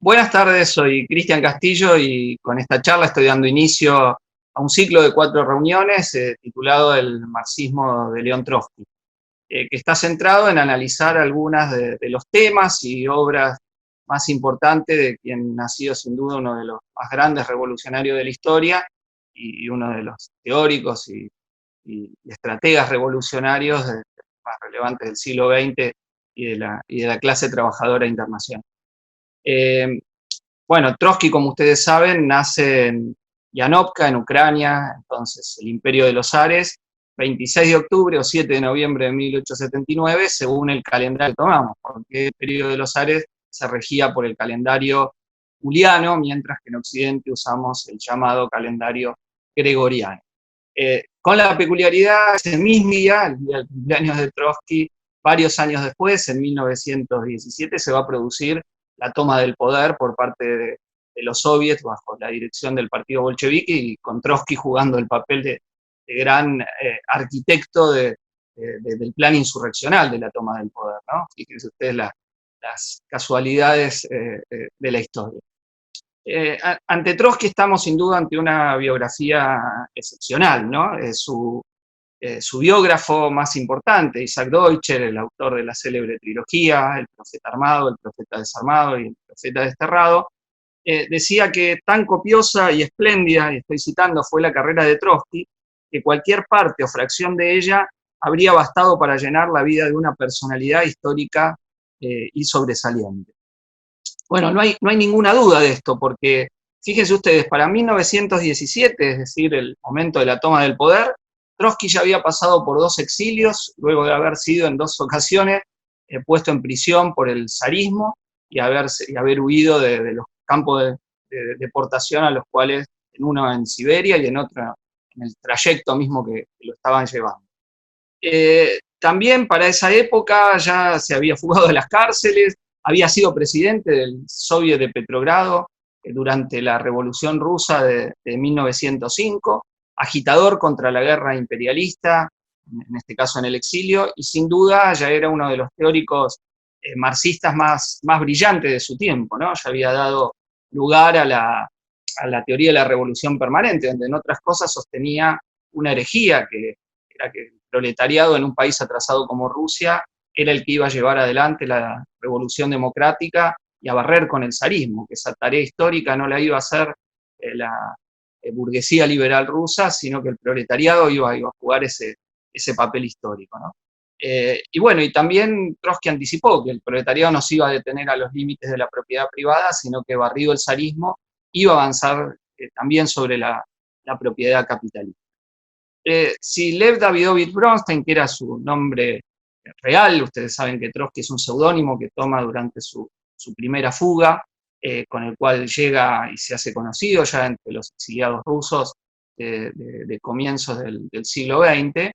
Buenas tardes, soy Cristian Castillo y con esta charla estoy dando inicio a un ciclo de 4 reuniones titulado El marxismo de León Trotsky, que está centrado en analizar algunas de los temas y obras más importantes de quien ha sido sin duda uno de los más grandes revolucionarios de la historia y uno de los teóricos y estrategas revolucionarios más relevantes del siglo XX y de la clase trabajadora internacional. Eh, bueno, Trotsky, como ustedes saben, nace en Yanovka, en Ucrania, entonces el Imperio de los Zares, 26 de octubre o 7 de noviembre de 1879, según el calendario que tomamos, porque el periodo de los Zares se regía por el calendario juliano, mientras que en Occidente usamos el llamado calendario gregoriano. Con la peculiaridad, ese mismo día, el día del cumpleaños de Trotsky, varios años después, en 1917, se va a producir la toma del poder por parte de los soviets bajo la dirección del partido bolchevique y con Trotsky jugando el papel de gran arquitecto del plan insurreccional de la toma del poder, ¿no? Fíjense ustedes las casualidades de la historia. Ante Trotsky estamos sin duda ante una biografía excepcional, ¿no? Su biógrafo más importante, Isaac Deutscher, el autor de la célebre trilogía, El profeta armado, El profeta desarmado y El profeta desterrado, decía que tan copiosa y espléndida, y estoy citando, fue la carrera de Trotsky, que cualquier parte o fracción de ella habría bastado para llenar la vida de una personalidad histórica y sobresaliente. Bueno, no hay ninguna duda de esto, porque fíjense ustedes, para 1917, es decir, el momento de la toma del poder, Trotsky ya había pasado por 2 exilios, luego de haber sido en 2 ocasiones puesto en prisión por el zarismo y haber huido de los campos de deportación a los cuales, en uno en Siberia y en otro en el trayecto mismo que lo estaban llevando. También para esa época ya se había fugado de las cárceles, había sido presidente del Soviet de Petrogrado durante la Revolución Rusa de 1905, agitador contra la guerra imperialista, en este caso en el exilio, y sin duda ya era uno de los teóricos marxistas más brillantes de su tiempo, ¿no? Ya había dado lugar a la teoría de la revolución permanente, donde en otras cosas sostenía una herejía, que era que el proletariado en un país atrasado como Rusia era el que iba a llevar adelante la revolución democrática y a barrer con el zarismo, que esa tarea histórica no la iba a hacer la burguesía liberal rusa, sino que el proletariado iba a jugar ese papel histórico, ¿no? Y bueno, y también Trotsky anticipó que el proletariado no se iba a detener a los límites de la propiedad privada, sino que barrido el zarismo iba a avanzar también sobre la propiedad capitalista. Si Lev Davidovich Bronstein, que era su nombre real, ustedes saben que Trotsky es un seudónimo que toma durante su primera fuga, con el cual llega y se hace conocido ya entre los exiliados rusos de comienzos del siglo XX.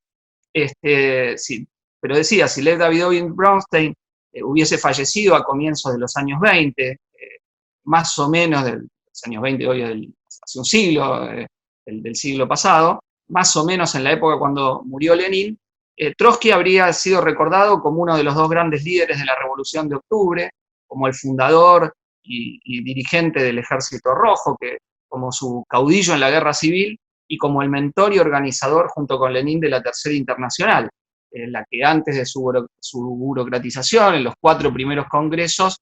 Sí, pero decía, si Lev Davidovich Bronstein hubiese fallecido a comienzos de los años 20, más o menos de los años 20, hoy hace un siglo, del siglo pasado, más o menos en la época cuando murió Lenin, Trotsky habría sido recordado como uno de los 2 grandes líderes de la Revolución de Octubre, como el fundador y dirigente del Ejército Rojo, como su caudillo en la Guerra Civil y como el mentor y organizador junto con Lenin de la Tercera Internacional, en la que antes de su burocratización, en los 4 primeros congresos,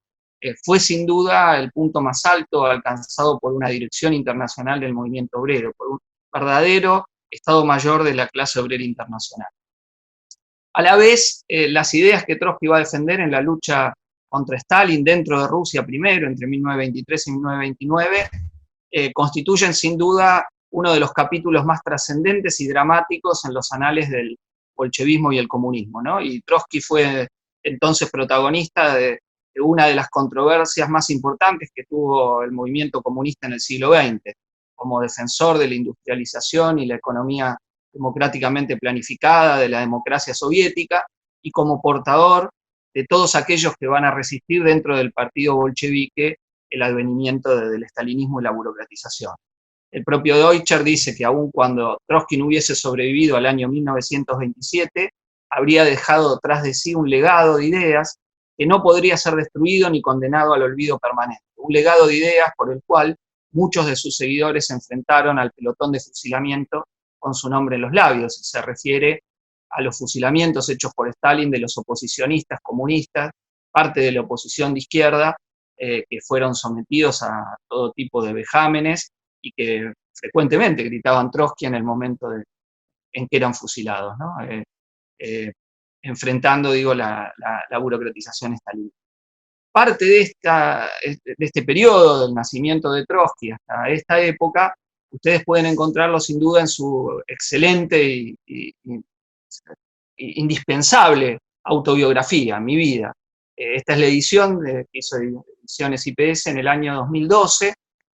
fue sin duda el punto más alto alcanzado por una dirección internacional del movimiento obrero, por un verdadero Estado Mayor de la clase obrera internacional. A la vez, las ideas que Trotsky va a defender en la lucha contra Stalin dentro de Rusia primero, entre 1923 y 1929, constituyen sin duda uno de los capítulos más trascendentes y dramáticos en los anales del bolchevismo y el comunismo, ¿no? Y Trotsky fue entonces protagonista de una de las controversias más importantes que tuvo el movimiento comunista en el siglo XX, como defensor de la industrialización y la economía democráticamente planificada de la democracia soviética, y como portador de todos aquellos que van a resistir dentro del partido bolchevique el advenimiento del estalinismo y la burocratización. El propio Deutscher dice que aun cuando Trotsky no hubiese sobrevivido al año 1927, habría dejado tras de sí un legado de ideas que no podría ser destruido ni condenado al olvido permanente. un legado de ideas por el cual muchos de sus seguidores se enfrentaron al pelotón de fusilamiento con su nombre en los labios. Se refiere a los fusilamientos hechos por Stalin de los oposicionistas comunistas, parte de la oposición de izquierda, que fueron sometidos a todo tipo de vejámenes y que frecuentemente gritaban Trotsky en el momento en que eran fusilados, ¿no? Eh, enfrentando, digo, la burocratización stalinista. Parte de este periodo del nacimiento de Trotsky hasta esta época, ustedes pueden encontrarlo sin duda en su excelente y indispensable autobiografía, Mi vida. Esta es la edición que hizo Ediciones IPS en el año 2012,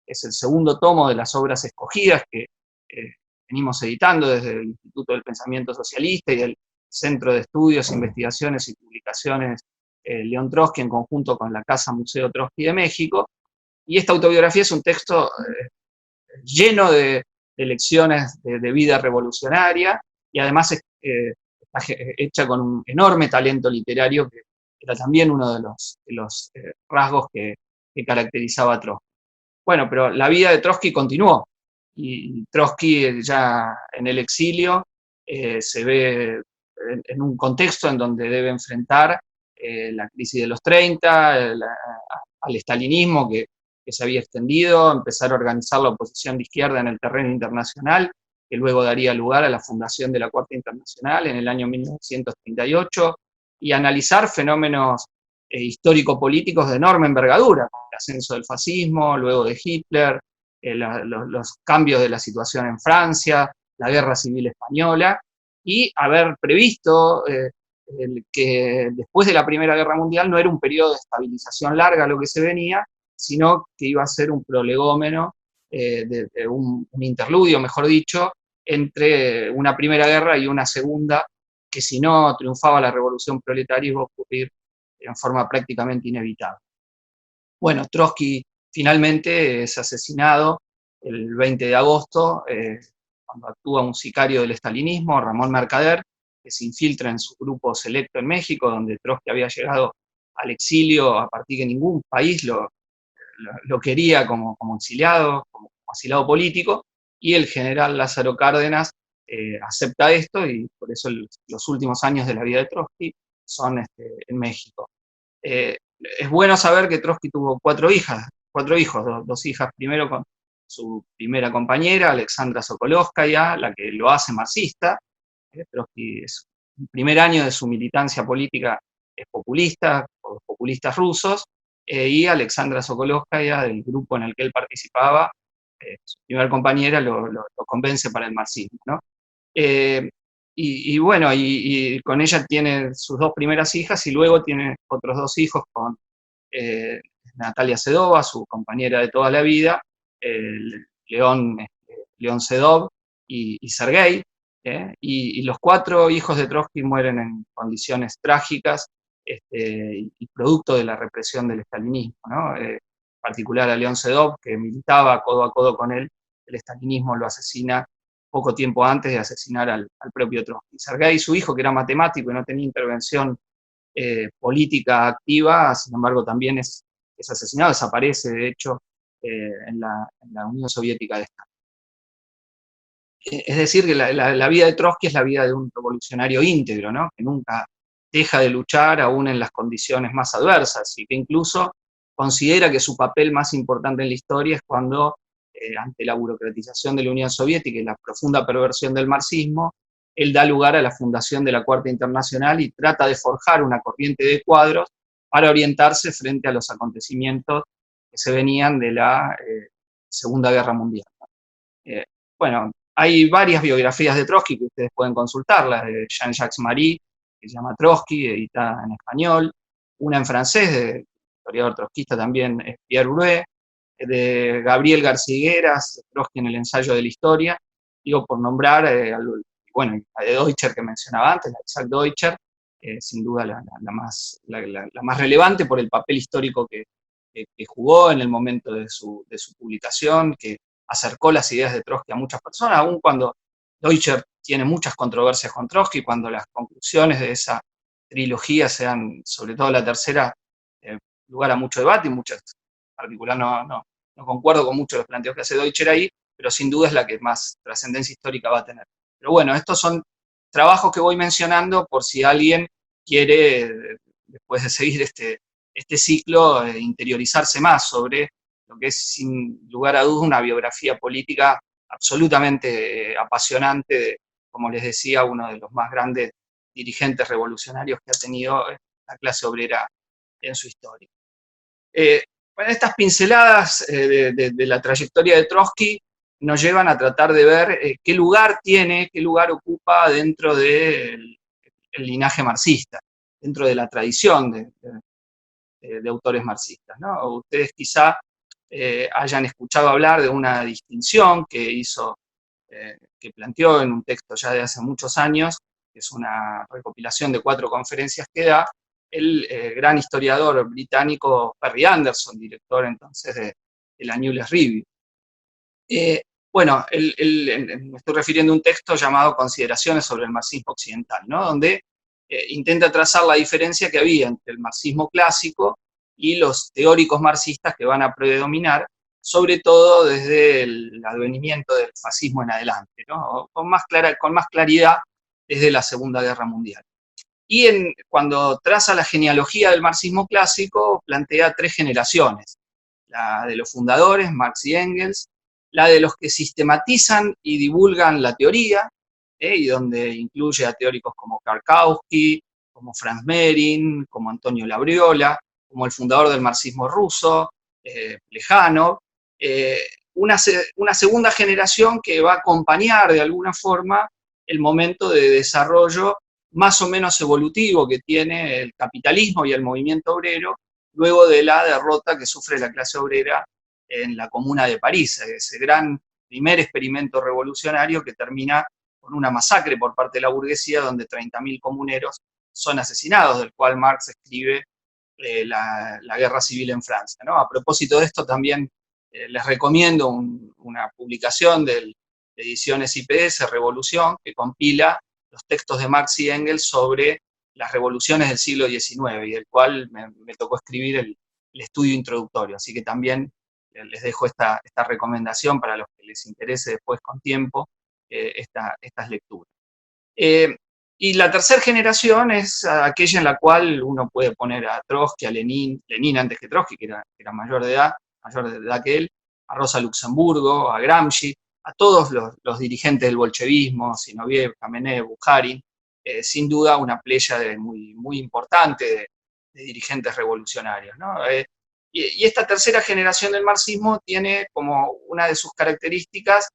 es el segundo tomo de las obras escogidas que venimos editando desde el Instituto del Pensamiento Socialista y el Centro de Estudios, Investigaciones y Publicaciones León Trotsky en conjunto con la Casa Museo Trotsky de México. Y esta autobiografía es un texto lleno de lecciones de vida revolucionaria y además está hecha con un enorme talento literario que era también uno de los rasgos que caracterizaba a Trotsky. Bueno, pero la vida de Trotsky continuó y Trotsky ya en el exilio se ve en un contexto en donde debe enfrentar la crisis de los 30, al estalinismo que se había extendido, empezar a organizar la oposición de izquierda en el terreno internacional, que luego daría lugar a la fundación de la Cuarta Internacional en el año 1938, y analizar fenómenos histórico-políticos de enorme envergadura, como el ascenso del fascismo, luego de Hitler, los cambios de la situación en Francia, la Guerra Civil Española, y haber previsto que después de la Primera Guerra Mundial no era un periodo de estabilización larga lo que se venía, sino que iba a ser un prolegómeno, un interludio, mejor dicho, entre una primera guerra y una segunda, que si no triunfaba la revolución proletaria iba a ocurrir en forma prácticamente inevitable. Bueno, Trotsky finalmente es asesinado el 20 de agosto, cuando actúa un sicario del estalinismo, Ramón Mercader, que se infiltra en su grupo selecto en México, donde Trotsky había llegado al exilio a partir de ningún país lo quería como exiliado, como asilado político, y el general Lázaro Cárdenas acepta esto, y por eso los últimos años de la vida de Trotsky son en México. Es bueno saber que Trotsky tuvo cuatro hijos, dos hijas primero con su primera compañera, Alexandra Sokolovskaya, la que lo hace marxista. Trotsky, el primer año de su militancia política es populista, por los populistas rusos, y Alexandra Sokolovskaya, del grupo en el que él participaba, su primera compañera, lo convence para el marxismo, ¿no? Y bueno, y con ella tiene sus dos primeras hijas y luego tiene otros dos hijos con Natalia Sedova, su compañera de toda la vida, León Sedov y Sergei, y los cuatro hijos de Trotsky mueren en condiciones trágicas y producto de la represión del estalinismo, ¿no? En particular a León Sedov, que militaba codo a codo con él, el estalinismo lo asesina poco tiempo antes de asesinar al propio Trotsky. Sergei, su hijo, que era matemático y no tenía intervención política activa, sin embargo también es asesinado, desaparece de hecho en la Unión Soviética de Stalin. Es decir, que la vida de Trotsky es la vida de un revolucionario íntegro, ¿no? Que nunca deja de luchar aún en las condiciones más adversas y que incluso considera que su papel más importante en la historia es cuando, ante la burocratización de la Unión Soviética y la profunda perversión del marxismo, él da lugar a la fundación de la Cuarta Internacional y trata de forjar una corriente de cuadros para orientarse frente a los acontecimientos que se venían de la Segunda Guerra Mundial. Bueno, hay varias biografías de Trotsky que ustedes pueden consultar, la de Jean-Jacques Marie, que se llama Trotsky, editada en español, una en francés, de historiador trotskista también, es Pierre Bruet, de Gabriel García Higueras, Trotsky en el ensayo de la historia, digo por nombrar, bueno, la de Deutscher que mencionaba antes, la de Isaac Deutscher, sin duda la más relevante por el papel histórico que jugó en el momento de su publicación, que acercó las ideas de Trotsky a muchas personas, aun cuando Deutscher tiene muchas controversias con Trotsky, cuando las conclusiones de esa trilogía sean, sobre todo la tercera, lugar a mucho debate y muchas particular no concuerdo con muchos de los planteos que hace Deutscher ahí, pero sin duda es la que más trascendencia histórica va a tener. Pero bueno, estos son trabajos que voy mencionando por si alguien quiere, después de seguir este ciclo, interiorizarse más sobre lo que es, sin lugar a dudas, una biografía política absolutamente apasionante de, como les decía, uno de los más grandes dirigentes revolucionarios que ha tenido la clase obrera en su historia. Bueno, estas pinceladas de la trayectoria de Trotsky nos llevan a tratar de ver qué lugar tiene, qué lugar ocupa dentro del linaje marxista, dentro de la tradición de autores marxistas, ¿no? Ustedes quizá hayan escuchado hablar de una distinción que hizo, que planteó en un texto ya de hace muchos años, que es una recopilación de 4 conferencias que da, el gran historiador británico Perry Anderson, director entonces de la Newell's Review. Bueno, me estoy refiriendo a un texto llamado Consideraciones sobre el marxismo occidental, ¿no? Donde intenta trazar la diferencia que había entre el marxismo clásico y los teóricos marxistas que van a predominar, sobre todo desde el advenimiento del fascismo en adelante, ¿no? Con más claridad desde la Segunda Guerra Mundial. Y cuando traza la genealogía del marxismo clásico, plantea 3 generaciones: la de los fundadores, Marx y Engels, la de los que sistematizan y divulgan la teoría, y donde incluye a teóricos como Karkowski, como Franz Mehring, como Antonio Labriola, como el fundador del marxismo ruso, Plejánov, una segunda generación que va a acompañar de alguna forma el momento de desarrollo más o menos evolutivo que tiene el capitalismo y el movimiento obrero, luego de la derrota que sufre la clase obrera en la Comuna de París, ese gran primer experimento revolucionario que termina con una masacre por parte de la burguesía, donde 30.000 comuneros son asesinados, del cual Marx escribe la guerra civil en Francia, ¿no? A propósito de esto, también les recomiendo una publicación de Ediciones IPS, Revolución, que compila los textos de Marx y Engels sobre las revoluciones del siglo XIX, y del cual me tocó escribir el estudio introductorio. Así que también les dejo esta recomendación para los que les interese después con tiempo estas lecturas. Y la tercera generación es aquella en la cual uno puede poner a Trotsky, a Lenin antes que Trotsky, que era mayor de edad que él, a Rosa Luxemburgo, a Gramsci, a todos los dirigentes del bolchevismo, Zinoviev, Kamenev, Bukharin, sin duda una playa muy, muy importante de dirigentes revolucionarios, ¿no? Y esta tercera generación del marxismo tiene como una de sus características,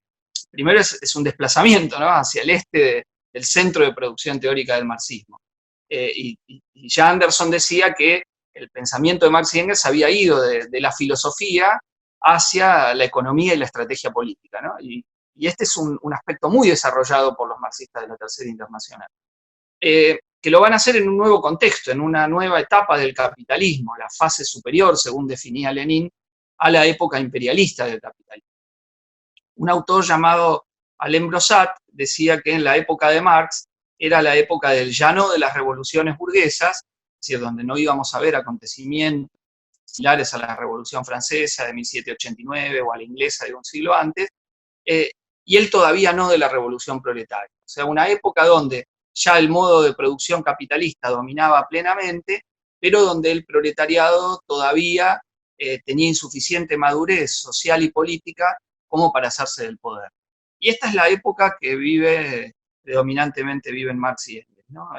primero es un desplazamiento, ¿no?, hacia el este del centro de producción teórica del marxismo. Y ya Anderson decía que el pensamiento de Marx y Engels había ido de la filosofía hacia la economía y la estrategia política, ¿no? Y este es un aspecto muy desarrollado por los marxistas de la Tercera Internacional, que lo van a hacer en un nuevo contexto, en una nueva etapa del capitalismo, la fase superior, según definía Lenin, a la época imperialista del capitalismo. Un autor llamado Alain Brosat decía que en la época de Marx era la época del ya no de las revoluciones burguesas, es decir, donde no íbamos a ver acontecimientos similares a la Revolución Francesa de 1789 o a la inglesa de un siglo antes, y él todavía no de la Revolución Proletaria. O sea, una época donde ya el modo de producción capitalista dominaba plenamente, pero donde el proletariado todavía tenía insuficiente madurez social y política como para hacerse del poder. Y esta es la época que predominantemente viven Marx y Engels, ¿no?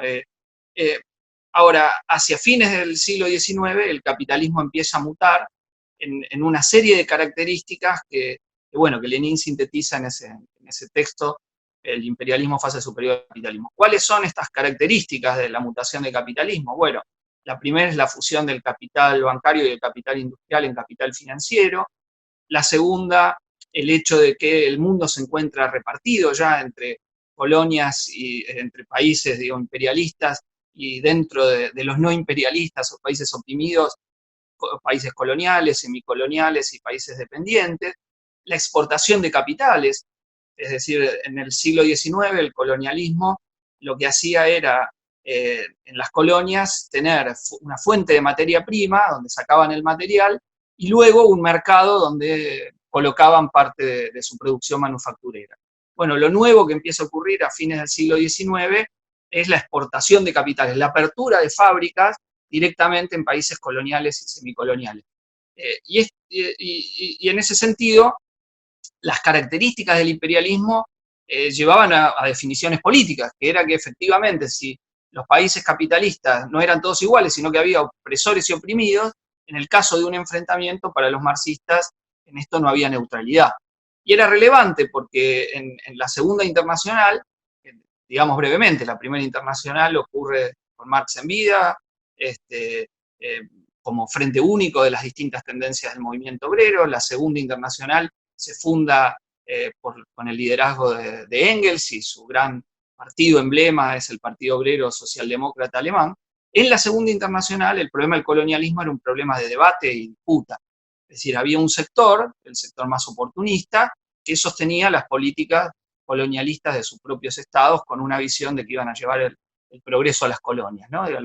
Ahora, hacia fines del siglo XIX, el capitalismo empieza a mutar en una serie de características que Lenin sintetiza en ese texto, El imperialismo fase superior al capitalismo. ¿Cuáles son estas características de la mutación del capitalismo? Bueno, la primera es la fusión del capital bancario y del capital industrial en capital financiero. La segunda, el hecho de que el mundo se encuentra repartido ya entre colonias y entre países, digo, imperialistas, y dentro de los no imperialistas o países oprimidos, países coloniales, semicoloniales y países dependientes. La exportación de capitales, es decir, en el siglo XIX el colonialismo lo que hacía era, en las colonias, tener una fuente de materia prima donde sacaban el material y luego un mercado donde colocaban parte de su producción manufacturera. Bueno, lo nuevo que empieza a ocurrir a fines del siglo XIX es la exportación de capitales, la apertura de fábricas directamente en países coloniales y semicoloniales. Y en ese sentido, las características del imperialismo llevaban a definiciones políticas, que era que efectivamente si los países capitalistas no eran todos iguales, sino que había opresores y oprimidos, en el caso de un enfrentamiento para los marxistas, en esto no había neutralidad. Y era relevante porque en la Segunda Internacional, digamos brevemente, la Primera Internacional ocurre con Marx en vida, como frente único de las distintas tendencias del movimiento obrero. La Segunda Internacional se funda con el liderazgo de Engels, y su gran partido emblema es el Partido Obrero Socialdemócrata Alemán. En la Segunda Internacional el problema del colonialismo era un problema de debate y disputa. Es decir, había un sector, el sector más oportunista, que sostenía las políticas colonialistas de sus propios estados con una visión de que iban a llevar el progreso a las colonias, ¿no? De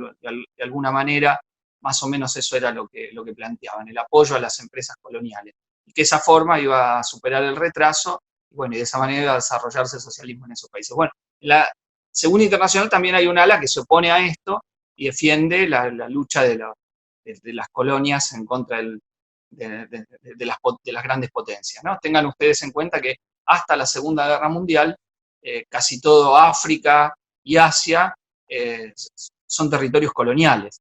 alguna manera, más o menos eso era lo que planteaban, el apoyo a las empresas coloniales. Y que esa forma iba a superar el retraso, y bueno, y de esa manera iba a desarrollarse el socialismo en esos países. Bueno, en la Segunda Internacional también hay un ala que se opone a esto y defiende la lucha de las colonias en contra de las grandes potencias, ¿no? Tengan ustedes en cuenta que hasta la Segunda Guerra Mundial, casi todo África y Asia son territorios coloniales.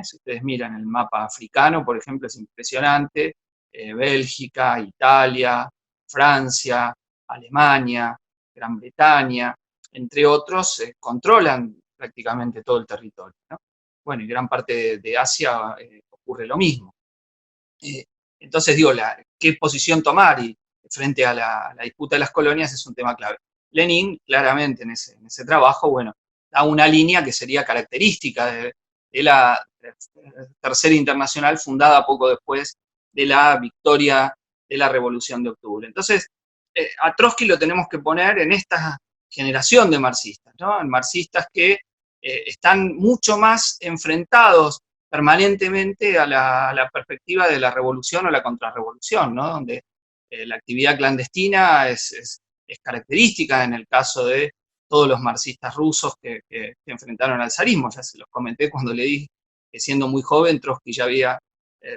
Si ustedes miran el mapa africano, por ejemplo, es impresionante. Bélgica, Italia, Francia, Alemania, Gran Bretaña, entre otros, controlan prácticamente todo el territorio, ¿no? Bueno, y gran parte de Asia ocurre lo mismo. Entonces, digo, qué posición tomar frente a la disputa de las colonias es un tema clave. Lenin, claramente, en ese trabajo, bueno, da una línea que sería característica de la Tercera Internacional, fundada poco después de la victoria de la Revolución de Octubre. Entonces, a Trotsky lo tenemos que poner en esta generación de marxistas, ¿no? En marxistas que están mucho más enfrentados permanentemente a la perspectiva de la revolución o la contrarrevolución, ¿no? Donde la actividad clandestina es característica en el caso de todos los marxistas rusos que enfrentaron al zarismo. Ya se los comenté cuando le dije que siendo muy joven Trotsky ya había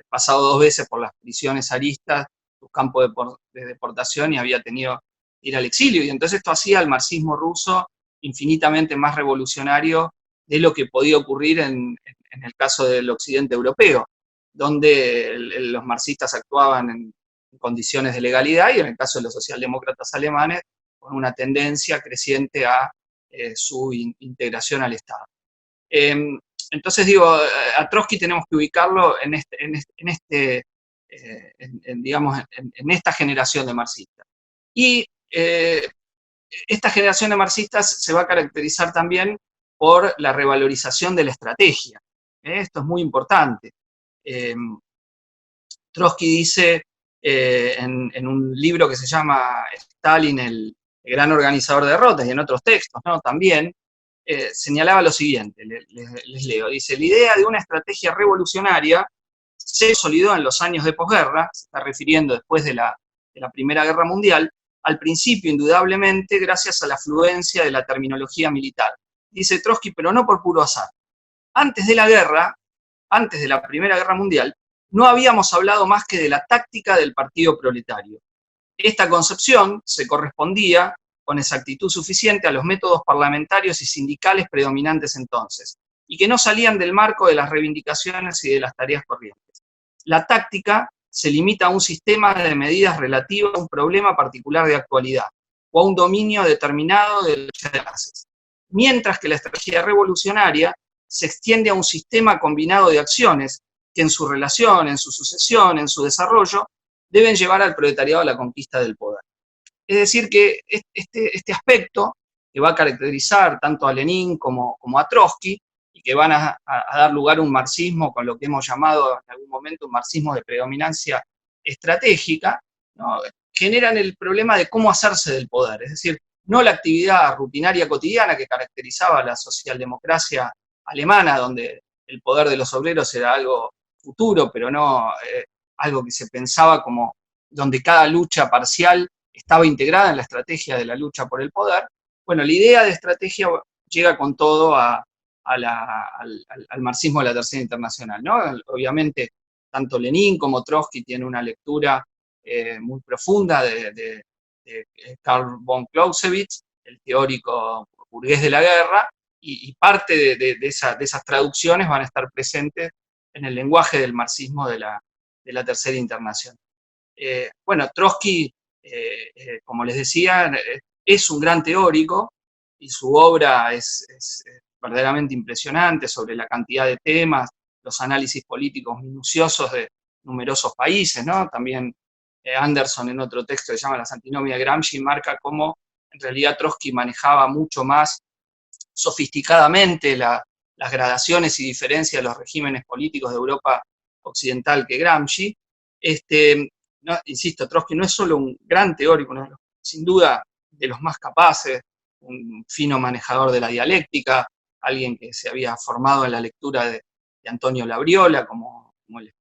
pasado 2 veces por las prisiones zaristas, sus campos de deportación, y había tenido que ir al exilio. Y entonces esto hacía al marxismo ruso infinitamente más revolucionario de lo que podía ocurrir en el caso del occidente europeo, donde los marxistas actuaban en condiciones de legalidad, y en el caso de los socialdemócratas alemanes, con una tendencia creciente a su integración al Estado. Entonces digo, a Trotsky tenemos que ubicarlo en esta generación de marxistas. Y esta generación de marxistas se va a caracterizar también por la revalorización de la estrategia. Esto es muy importante. Trotsky dice en un libro que se llama Stalin, el gran organizador de derrotas, y en otros textos, ¿no? También señalaba lo siguiente, les leo, dice: la idea de una estrategia revolucionaria se consolidó en los años de posguerra, se está refiriendo después de la Primera Guerra Mundial, al principio indudablemente gracias a la afluencia de la terminología militar. Dice Trotsky, pero no por puro azar. Antes de la guerra, antes de la Primera Guerra Mundial, no habíamos hablado más que de la táctica del partido proletario. Esta concepción se correspondía con exactitud suficiente a los métodos parlamentarios y sindicales predominantes entonces, y que no salían del marco de las reivindicaciones y de las tareas corrientes. La táctica se limita a un sistema de medidas relativas a un problema particular de actualidad, o a un dominio determinado de las clases, mientras que la estrategia revolucionaria se extiende a un sistema combinado de acciones que en su relación, en su sucesión, en su desarrollo, deben llevar al proletariado a la conquista del poder. Es decir, que este aspecto que va a caracterizar tanto a Lenin como a Trotsky, y que van a dar lugar a un marxismo con lo que hemos llamado en algún momento un marxismo de predominancia estratégica, ¿no? Generan el problema de cómo hacerse del poder. Es decir, no la actividad rutinaria cotidiana que caracterizaba la socialdemocracia alemana, donde el poder de los obreros era algo futuro, pero no algo que se pensaba como donde cada lucha parcial estaba integrada en la estrategia de la lucha por el poder. Bueno, la idea de estrategia llega con todo al marxismo de la Tercera Internacional, ¿no? Obviamente, tanto Lenin como Trotsky tienen una lectura muy profunda de Karl von Clausewitz, el teórico burgués de la guerra, y parte de esas traducciones van a estar presentes en el lenguaje del marxismo de la Tercera Internacional. Bueno, Trotsky, como les decía, es un gran teórico y su obra es verdaderamente impresionante sobre la cantidad de temas, los análisis políticos minuciosos de numerosos países, ¿no? También Anderson en otro texto que se llama Las antinomias de Gramsci marca cómo en realidad Trotsky manejaba mucho más sofisticadamente las gradaciones y diferencias de los regímenes políticos de Europa occidental que Gramsci. No, insisto, Trotsky no es solo un gran teórico, no, sin duda de los más capaces, un fino manejador de la dialéctica, alguien que se había formado en la lectura de Antonio Labriola, como él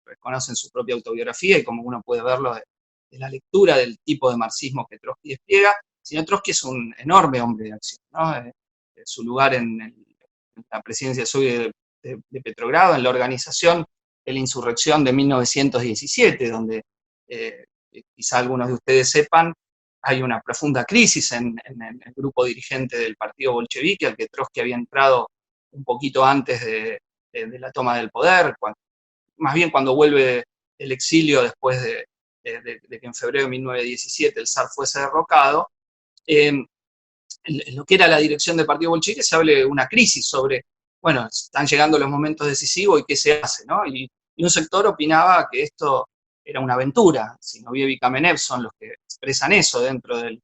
reconoce en su propia autobiografía y como uno puede verlo de la lectura del tipo de marxismo que Trotsky despliega, sino Trotsky es un enorme hombre de acción, ¿no? Su lugar en la presidencia soviética de Petrogrado, en la organización de la insurrección de 1917, donde quizá algunos de ustedes sepan, hay una profunda crisis en el grupo dirigente del partido bolchevique, al que Trotsky había entrado un poquito antes de la toma del poder, más bien cuando vuelve del exilio después de que en febrero de 1917 el zar fuese derrocado. En lo que era la dirección del partido bolchevique se habla de una crisis sobre, bueno, están llegando los momentos decisivos y qué se hace, ¿no? Y un sector opinaba que esto era una aventura. Zinoviev y Kamenev son los que expresan eso dentro del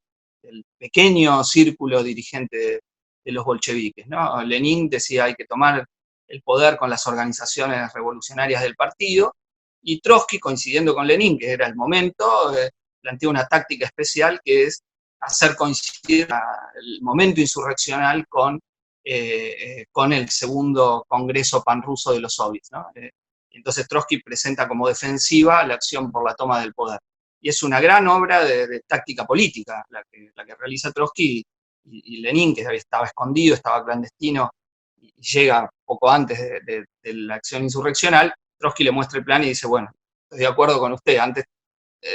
pequeño círculo dirigente de los bolcheviques, ¿no? Lenin decía hay que tomar el poder con las organizaciones revolucionarias del partido, y Trotsky, coincidiendo con Lenin, que era el momento, plantea una táctica especial que es hacer coincidir el momento insurreccional con el segundo Congreso Panruso de los soviets, ¿no? Entonces Trotsky presenta como defensiva la acción por la toma del poder. Y es una gran obra de táctica política la que realiza Trotsky, y Lenin, que estaba escondido, estaba clandestino, y llega poco antes de la acción insurreccional. Trotsky le muestra el plan y dice, bueno, estoy de acuerdo con usted, antes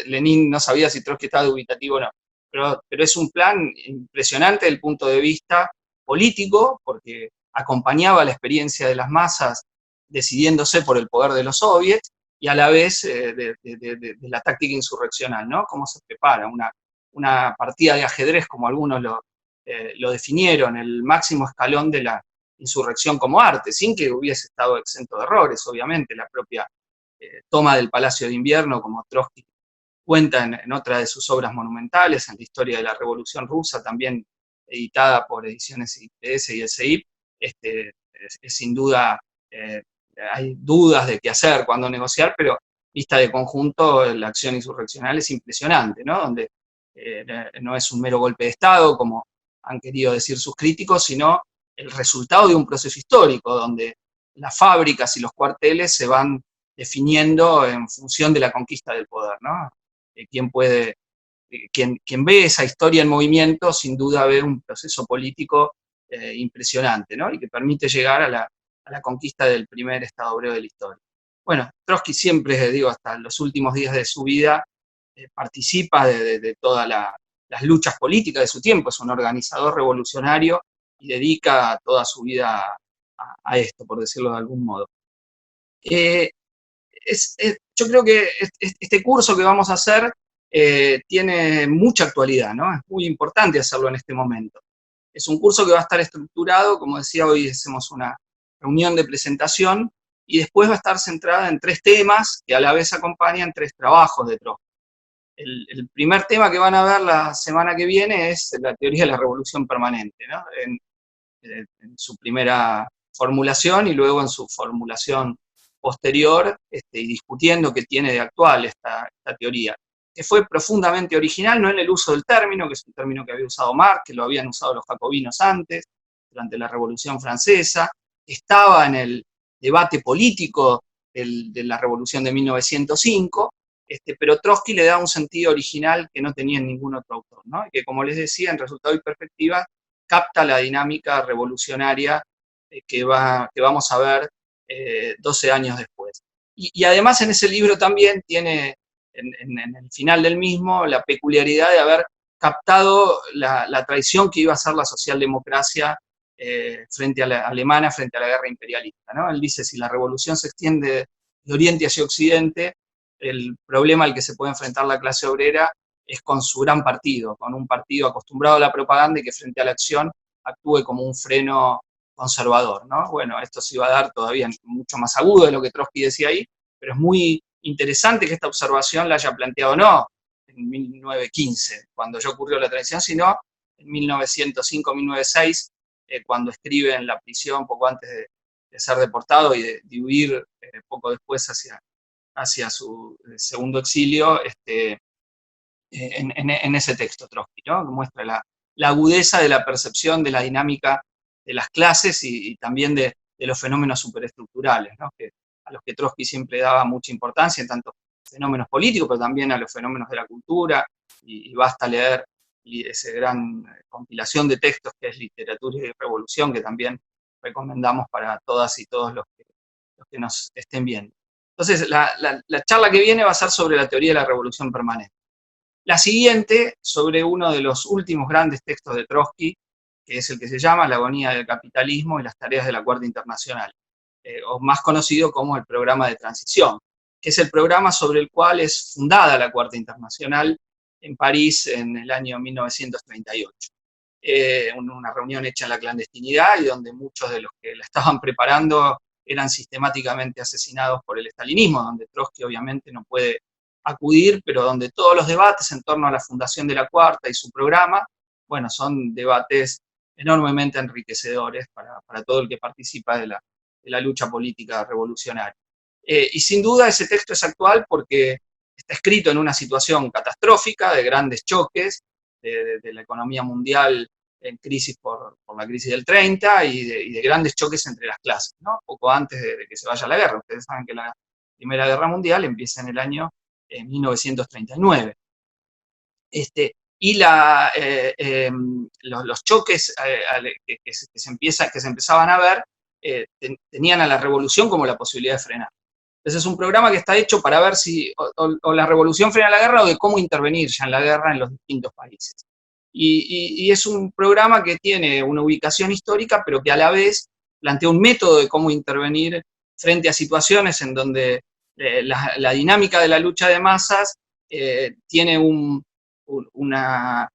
Lenin no sabía si Trotsky estaba dubitativo o no, pero es un plan impresionante desde el punto de vista político, porque acompañaba la experiencia de las masas decidiéndose por el poder de los soviets, y a la vez de la táctica insurreccional, ¿no? Cómo se prepara una partida de ajedrez, como algunos lo definieron, el máximo escalón de la insurrección como arte, sin que hubiese estado exento de errores, obviamente. La propia toma del Palacio de Invierno, como Trotsky cuenta en otra de sus obras monumentales, en la historia de la Revolución Rusa, también editada por Ediciones IPS y el CEIP, es sin duda, hay dudas de qué hacer, cuándo negociar, pero vista de conjunto, la acción insurreccional es impresionante, ¿no? Donde no es un mero golpe de Estado, como han querido decir sus críticos, sino el resultado de un proceso histórico, donde las fábricas y los cuarteles se van definiendo en función de la conquista del poder, ¿no? Quien ve esa historia en movimiento, sin duda ve un proceso político impresionante, ¿no? Y que permite llegar a la conquista del primer Estado obrero de la historia. Bueno, Trotsky siempre, digo, hasta los últimos días de su vida, participa de todas las luchas políticas de su tiempo, es un organizador revolucionario y dedica toda su vida a esto, por decirlo de algún modo. Yo creo que este curso que vamos a hacer tiene mucha actualidad, ¿no? Es muy importante hacerlo en este momento. Es un curso que va a estar estructurado, como decía, hoy hacemos una reunión de presentación, y después va a estar centrada en 3 temas que a la vez acompañan 3 trabajos de Trotsky. El primer tema que van a ver la semana que viene es la teoría de la revolución permanente, ¿no? En su primera formulación y luego en su formulación posterior, y discutiendo qué tiene de actual esta teoría, que fue profundamente original, no en el uso del término, que es un término que había usado Marx, que lo habían usado los jacobinos antes, durante la Revolución Francesa, estaba en el debate político de la Revolución de 1905, pero Trotsky le da un sentido original que no tenía ningún otro autor, ¿no? Que, como les decía, en Resultado y Perspectiva, capta la dinámica revolucionaria que vamos a ver 12 años después. Y además en ese libro también tiene, en el final del mismo, la peculiaridad de haber captado la traición que iba a ser la socialdemocracia frente a la alemana, frente a la guerra imperialista, ¿no? Él dice, si la revolución se extiende de oriente hacia occidente, el problema al que se puede enfrentar la clase obrera es con su gran partido, con un partido acostumbrado a la propaganda y que frente a la acción actúe como un freno conservador, ¿no? Bueno, esto se iba a dar todavía mucho más agudo de lo que Trotsky decía ahí, pero es muy interesante que esta observación la haya planteado no en 1915, cuando ya ocurrió la transición, sino en 1905-1906, cuando escribe en la prisión poco antes de ser deportado y de huir poco después hacia su segundo exilio, en ese texto Trotsky, ¿no? Que muestra la agudeza de la percepción de la dinámica de las clases y también de los fenómenos superestructurales, ¿no? A los que Trotsky siempre daba mucha importancia, en tanto fenómenos políticos, pero también a los fenómenos de la cultura, y basta leer esa gran compilación de textos que es Literatura y Revolución, que también recomendamos para todas y todos los que nos estén viendo. Entonces, la charla que viene va a ser sobre la teoría de la revolución permanente. La siguiente, sobre uno de los últimos grandes textos de Trotsky, que es el que se llama La agonía del capitalismo y las tareas de la Cuarta Internacional, o más conocido como el programa de transición, que es el programa sobre el cual es fundada la Cuarta Internacional en París en el año 1938. Una reunión hecha en la clandestinidad y donde muchos de los que la estaban preparando eran sistemáticamente asesinados por el estalinismo, donde Trotsky obviamente no puede acudir, pero donde todos los debates en torno a la fundación de la Cuarta y su programa, bueno, son debates enormemente enriquecedores para todo el que participa de la lucha política revolucionaria. Y sin duda ese texto es actual porque está escrito en una situación catastrófica, de grandes choques, de la economía mundial en crisis por la crisis del 30 y de grandes choques entre las clases, ¿no? Poco antes de que se vaya la guerra. Ustedes saben que la Primera Guerra Mundial empieza en el año 1939. Y los choques que se empezaban a ver tenían a la revolución como la posibilidad de frenar. Entonces es un programa que está hecho para ver si o la revolución frena la guerra o de cómo intervenir ya en la guerra en los distintos países. Y es un programa que tiene una ubicación histórica, pero que a la vez plantea un método de cómo intervenir frente a situaciones en donde la dinámica de la lucha de masas tiene una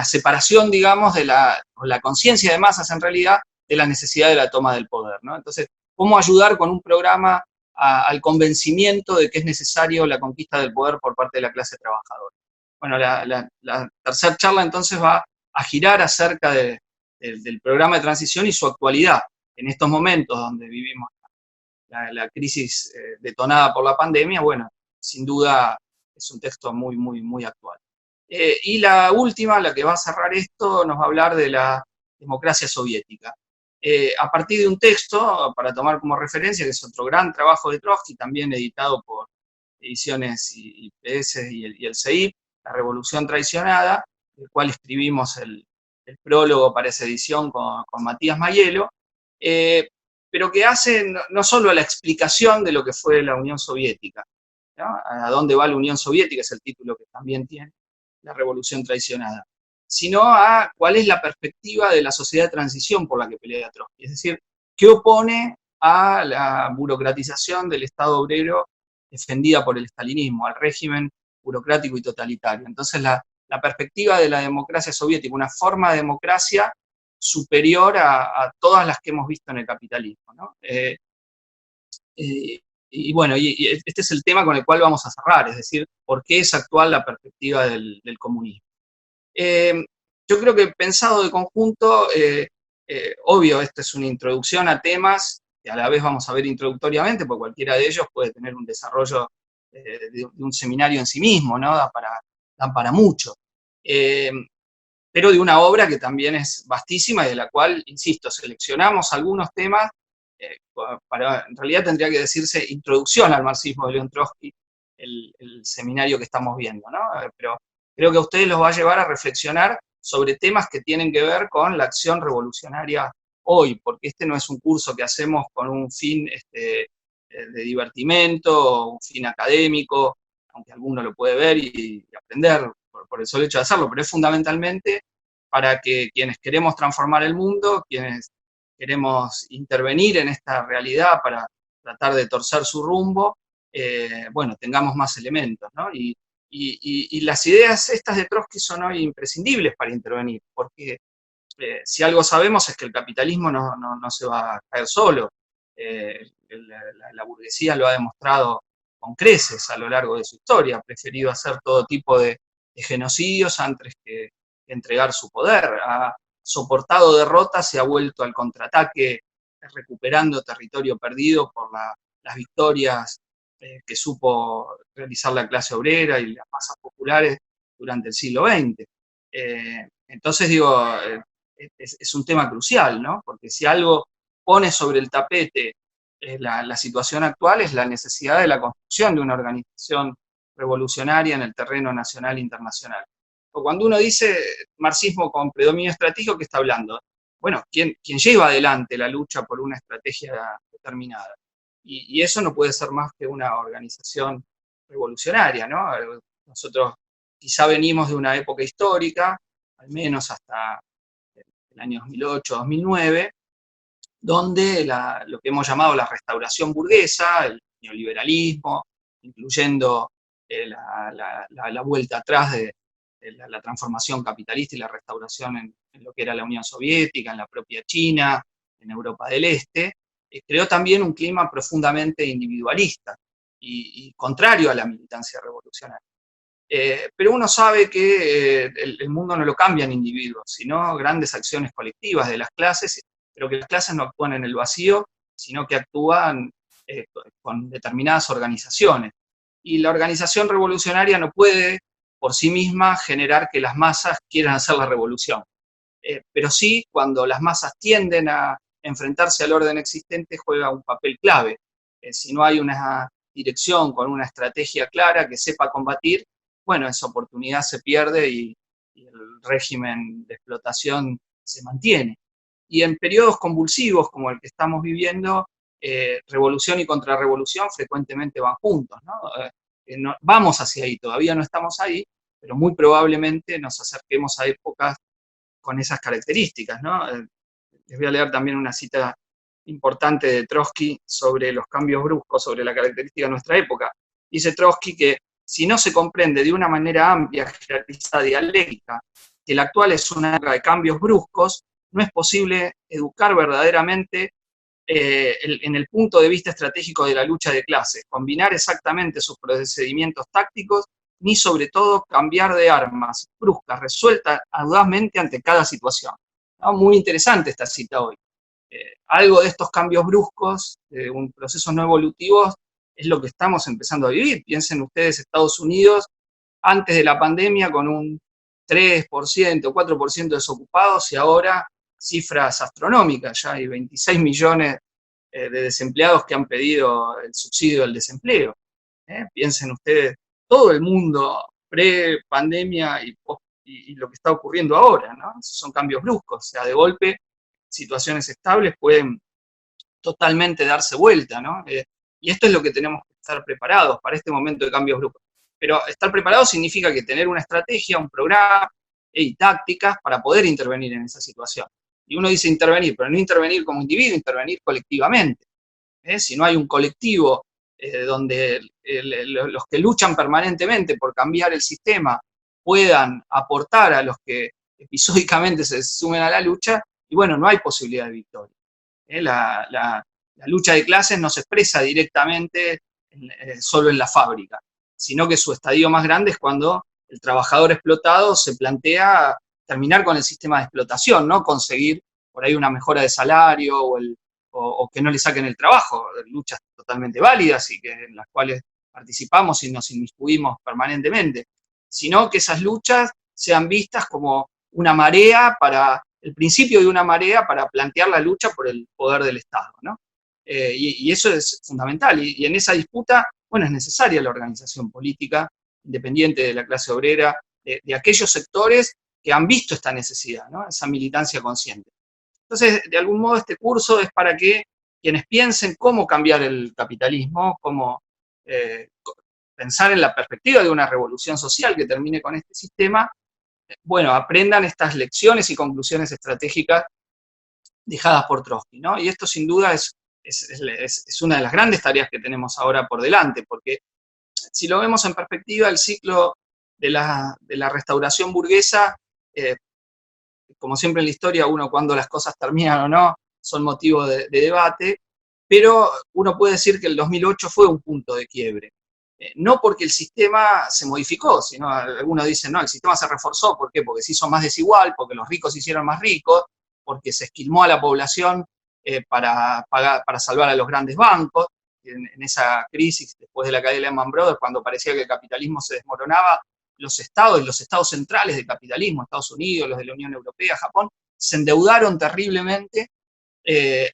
separación, digamos, de la conciencia de masas en realidad, de la necesidad de la toma del poder, ¿no? Entonces, ¿cómo ayudar con un programa al convencimiento de que es necesario la conquista del poder por parte de la clase trabajadora? Bueno, la tercera charla entonces va a girar acerca del programa de transición y su actualidad en estos momentos donde vivimos la crisis detonada por la pandemia. Bueno, sin duda es un texto muy, muy, muy actual. Y la última, la que va a cerrar esto, nos va a hablar de la democracia soviética. A partir de un texto, para tomar como referencia, que es otro gran trabajo de Trotsky, también editado por Ediciones IPS y el CEIP, La Revolución Traicionada, del cual escribimos el prólogo para esa edición con Matías Mayelo, pero que hace no solo la explicación de lo que fue la Unión Soviética, ¿no? A dónde va la Unión Soviética, es el título que también tiene La Revolución Traicionada, sino a cuál es la perspectiva de la sociedad de transición por la que pelea Trotsky, es decir, qué opone a la burocratización del Estado obrero defendida por el estalinismo, al régimen burocrático y totalitario. Entonces la perspectiva de la democracia soviética, una forma de democracia superior a todas las que hemos visto en el capitalismo, ¿no? Y bueno, y este es el tema con el cual vamos a cerrar, es decir, por qué es actual la perspectiva del comunismo. Yo creo que pensado de conjunto, obvio, esta es una introducción a temas que a la vez vamos a ver introductoriamente, porque cualquiera de ellos puede tener un desarrollo de un seminario en sí mismo, ¿no? Dan para mucho. Pero de una obra que también es vastísima y de la cual, insisto, seleccionamos algunos temas En realidad tendría que decirse Introducción al marxismo de León Trotsky, el seminario que estamos viendo, ¿no? Pero creo que a ustedes los va a llevar a reflexionar sobre temas que tienen que ver con la acción revolucionaria hoy, porque este no es un curso que hacemos con un fin de divertimento o un fin académico, aunque alguno lo puede ver y aprender por el solo hecho de hacerlo, pero es fundamentalmente para que quienes queremos transformar el mundo, quienes queremos intervenir en esta realidad para tratar de torcer su rumbo, bueno, tengamos más elementos, ¿no? Y las ideas estas de Trotsky son hoy imprescindibles para intervenir, porque si algo sabemos es que el capitalismo no se va a caer solo. La burguesía lo ha demostrado con creces a lo largo de su historia, ha preferido hacer todo tipo de genocidios antes que entregar su poder, ha soportado derrotas, se ha vuelto al contraataque recuperando territorio perdido por las victorias que supo realizar la clase obrera y las masas populares durante el siglo XX. Entonces digo, es un tema crucial, ¿no? Porque si algo pone sobre el tapete la situación actual es la necesidad de la construcción de una organización revolucionaria en el terreno nacional e internacional. O cuando uno dice marxismo con predominio estratégico, ¿qué está hablando? Bueno, ¿quién lleva adelante la lucha por una estrategia determinada? Y eso no puede ser más que una organización revolucionaria, ¿no? Nosotros quizá venimos de una época histórica, al menos hasta el año 2008-2009, donde lo que hemos llamado la restauración burguesa, el neoliberalismo, incluyendo la vuelta atrás de la transformación capitalista y la restauración en lo que era la Unión Soviética, en la propia China, en Europa del Este, creó también un clima profundamente individualista y contrario a la militancia revolucionaria. Pero uno sabe que el mundo no lo cambian individuos, sino grandes acciones colectivas de las clases, pero que las clases no actúan en el vacío, sino que actúan con determinadas organizaciones. Y la organización revolucionaria no puede por sí misma generar que las masas quieran hacer la revolución. Pero sí, cuando las masas tienden a enfrentarse al orden existente, juega un papel clave. Si no hay una dirección con una estrategia clara que sepa combatir, bueno, esa oportunidad se pierde y el régimen de explotación se mantiene. Y en periodos convulsivos como el que estamos viviendo, revolución y contrarrevolución frecuentemente van juntos, ¿no? Vamos hacia ahí, todavía no estamos ahí, pero muy probablemente nos acerquemos a épocas con esas características, ¿no? Les voy a leer también una cita importante de Trotsky sobre los cambios bruscos, sobre la característica de nuestra época. Dice Trotsky que si no se comprende de una manera amplia, jerarquizada, dialéctica, que la actual es una época de cambios bruscos, no es posible educar verdaderamente en el punto de vista estratégico de la lucha de clases, combinar exactamente sus procedimientos tácticos, ni sobre todo cambiar de armas bruscas, resueltas audazmente ante cada situación. ¿No? Muy interesante esta cita hoy. Algo de estos cambios bruscos, un procesos no evolutivos, es lo que estamos empezando a vivir. Piensen ustedes Estados Unidos antes de la pandemia con un 3%, 4% desocupados y ahora cifras astronómicas, ya hay 26 millones de desempleados que han pedido el subsidio del desempleo. Piensen ustedes, todo el mundo pre-pandemia y lo que está ocurriendo ahora, ¿no? Esos son cambios bruscos, o sea, de golpe situaciones estables pueden totalmente darse vuelta, ¿no? Y esto es lo que tenemos que estar preparados para este momento de cambios bruscos. Pero estar preparados significa que tener una estrategia, un programa y tácticas para poder intervenir en esa situación. Y uno dice intervenir, pero no intervenir como individuo, intervenir colectivamente. Si no hay un colectivo donde los que luchan permanentemente por cambiar el sistema puedan aportar a los que episódicamente se sumen a la lucha, y bueno, no hay posibilidad de victoria. La lucha de clases no se expresa directamente solo en la fábrica, sino que su estadio más grande es cuando el trabajador explotado se plantea terminar con el sistema de explotación, ¿no? Conseguir por ahí una mejora de salario o que no le saquen el trabajo, luchas totalmente válidas y en las cuales participamos y nos inmiscuimos permanentemente, sino que esas luchas sean vistas como una marea el principio de una marea para plantear la lucha por el poder del Estado, ¿no? y eso es fundamental. Y en esa disputa, bueno, es necesaria la organización política independiente de la clase obrera, de aquellos sectores que han visto esta necesidad, ¿no? Esa militancia consciente. Entonces, de algún modo, este curso es para que quienes piensen cómo cambiar el capitalismo, cómo eh, pensar en la perspectiva de una revolución social que termine con este sistema, bueno, aprendan estas lecciones y conclusiones estratégicas dejadas por Trotsky, ¿no? Y esto sin duda es una de las grandes tareas que tenemos ahora por delante, porque si lo vemos en perspectiva, el ciclo de la restauración burguesa, eh, como siempre en la historia, uno cuando las cosas terminan o no, son motivo de debate, pero uno puede decir que el 2008 fue un punto de quiebre. No porque el sistema se modificó, sino algunos dicen, no, el sistema se reforzó, ¿por qué? Porque se hizo más desigual, porque los ricos se hicieron más ricos, porque se esquilmó a la población para salvar a los grandes bancos. En esa crisis, después de la caída de Lehman Brothers, cuando parecía que el capitalismo se desmoronaba, los estados centrales del capitalismo, Estados Unidos, los de la Unión Europea, Japón, se endeudaron terriblemente,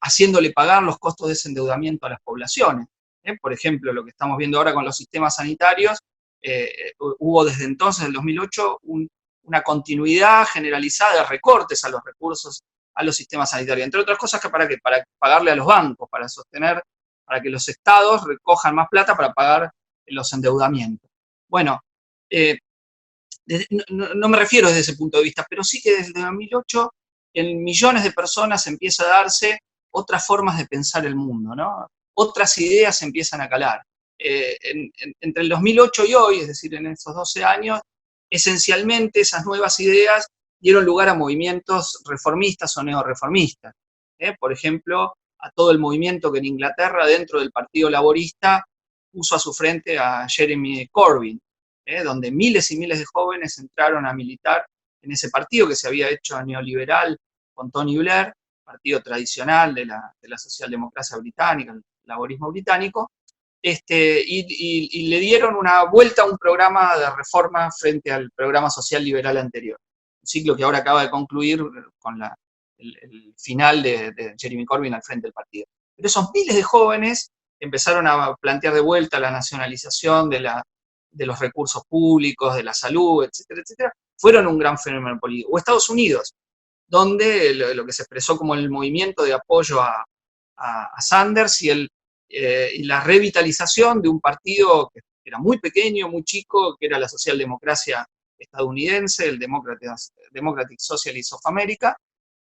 haciéndole pagar los costos de ese endeudamiento a las poblaciones. Por ejemplo, lo que estamos viendo ahora con los sistemas sanitarios, hubo desde entonces, del 2008, una continuidad generalizada de recortes a los recursos, a los sistemas sanitarios. Entre otras cosas, ¿para qué? Para pagarle a los bancos, para que los estados recojan más plata para pagar los endeudamientos. Bueno, no me refiero desde ese punto de vista, pero sí que desde el 2008 en millones de personas empieza a darse otras formas de pensar el mundo, ¿no? Otras ideas empiezan a calar. Entre el 2008 y hoy, es decir, en estos 12 años, esencialmente esas nuevas ideas dieron lugar a movimientos reformistas o neorreformistas. Por ejemplo, a todo el movimiento que en Inglaterra, dentro del Partido Laborista, puso a su frente a Jeremy Corbyn, donde miles y miles de jóvenes entraron a militar en ese partido que se había hecho neoliberal con Tony Blair, partido tradicional de la socialdemocracia británica, el laborismo británico, y le dieron una vuelta a un programa de reforma frente al programa social liberal anterior. Un ciclo que ahora acaba de concluir con el final de Jeremy Corbyn al frente del partido. Pero esos miles de jóvenes empezaron a plantear de vuelta la nacionalización de los recursos públicos, de la salud, etcétera, etcétera, fueron un gran fenómeno político. O Estados Unidos, donde lo que se expresó como el movimiento de apoyo a Sanders y la revitalización de un partido que era muy pequeño, muy chico, que era la socialdemocracia estadounidense, el Democratic Socialists of America,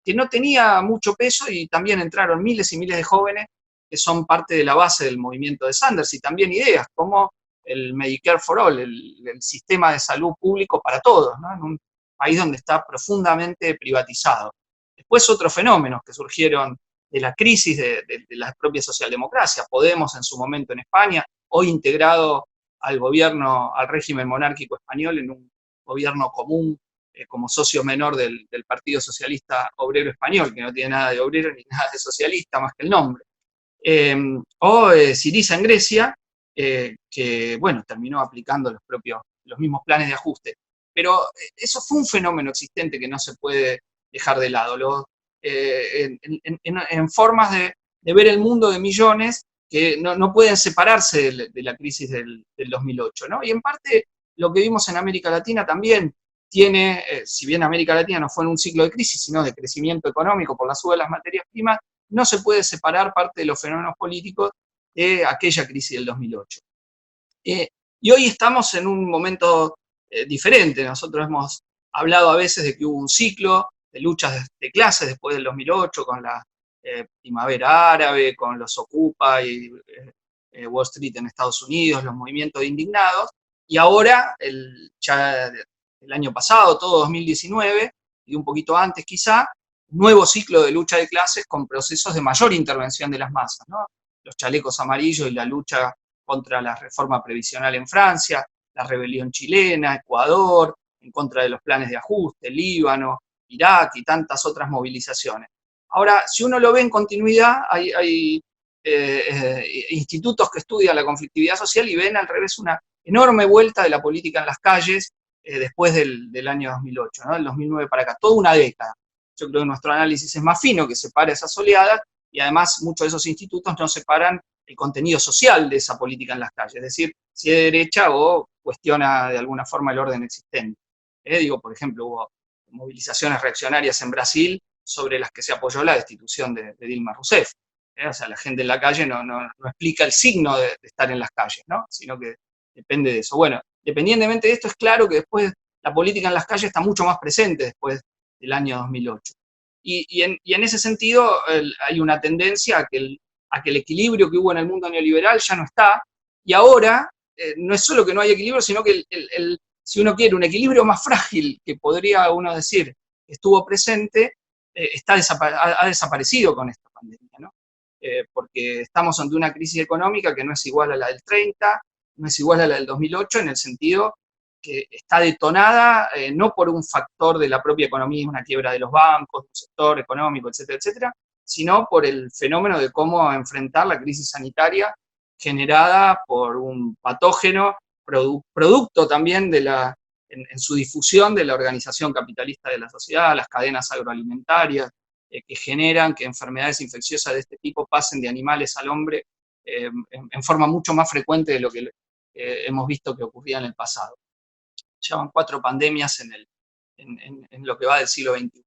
que no tenía mucho peso y también entraron miles y miles de jóvenes que son parte de la base del movimiento de Sanders y también ideas como el Medicare for All, el sistema de salud público para todos, ¿no? En un país donde está profundamente privatizado. Después otros fenómenos que surgieron de la crisis de la propia socialdemocracia, Podemos en su momento en España, hoy integrado al gobierno, al régimen monárquico español en un gobierno común como socio menor del Partido Socialista Obrero Español, que no tiene nada de obrero ni nada de socialista más que el nombre. O Syriza en Grecia, que, bueno, terminó aplicando los mismos planes de ajuste. Pero eso fue un fenómeno existente que no se puede dejar de lado. En formas de ver el mundo de millones que no pueden separarse de la crisis del 2008, ¿no? Y en parte lo que vimos en América Latina también tiene, si bien América Latina no fue en un ciclo de crisis, sino de crecimiento económico por la suba de las materias primas, no se puede separar parte de los fenómenos políticos de aquella crisis del 2008. Y hoy estamos en un momento diferente. Nosotros hemos hablado a veces de que hubo un ciclo de luchas de clases después del 2008, con la primavera árabe, con los Occupy y Wall Street en Estados Unidos, los movimientos de indignados, y ahora, ya el año pasado, todo 2019, y un poquito antes quizá, nuevo ciclo de lucha de clases con procesos de mayor intervención de las masas, ¿no? Los chalecos amarillos y la lucha contra la reforma previsional en Francia, la rebelión chilena, Ecuador, en contra de los planes de ajuste, Líbano, Irak y tantas otras movilizaciones. Ahora, si uno lo ve en continuidad, hay institutos que estudian la conflictividad social y ven al revés una enorme vuelta de la política en las calles después del año 2008, ¿no? Del 2009 para acá, toda una década. Yo creo que nuestro análisis es más fino, que separa esas oleadas, y además muchos de esos institutos no separan el contenido social de esa política en las calles, es decir, si es de derecha o cuestiona de alguna forma el orden existente. Digo, por ejemplo, hubo movilizaciones reaccionarias en Brasil sobre las que se apoyó la destitución de Dilma Rousseff. O sea, la gente en la calle no explica el signo de estar en las calles, ¿no? Sino que depende de eso. Bueno, independientemente de esto, es claro que después la política en las calles está mucho más presente después del año 2008. Y en ese sentido hay una tendencia a que el equilibrio que hubo en el mundo neoliberal ya no está, y ahora no es solo que no hay equilibrio, sino que si uno quiere un equilibrio más frágil, que podría uno decir estuvo presente, ha desaparecido con esta pandemia, ¿no? Porque estamos ante una crisis económica que no es igual a la del 30, no es igual a la del 2008, en el sentido que está detonada no por un factor de la propia economía, una quiebra de los bancos, del sector económico, etcétera, etcétera, sino por el fenómeno de cómo enfrentar la crisis sanitaria generada por un patógeno, producto también en su difusión de la organización capitalista de la sociedad, las cadenas agroalimentarias, que generan que enfermedades infecciosas de este tipo pasen de animales al hombre en forma mucho más frecuente de lo que hemos visto que ocurría en el pasado. Llevan 4 pandemias en lo que va del siglo XXI.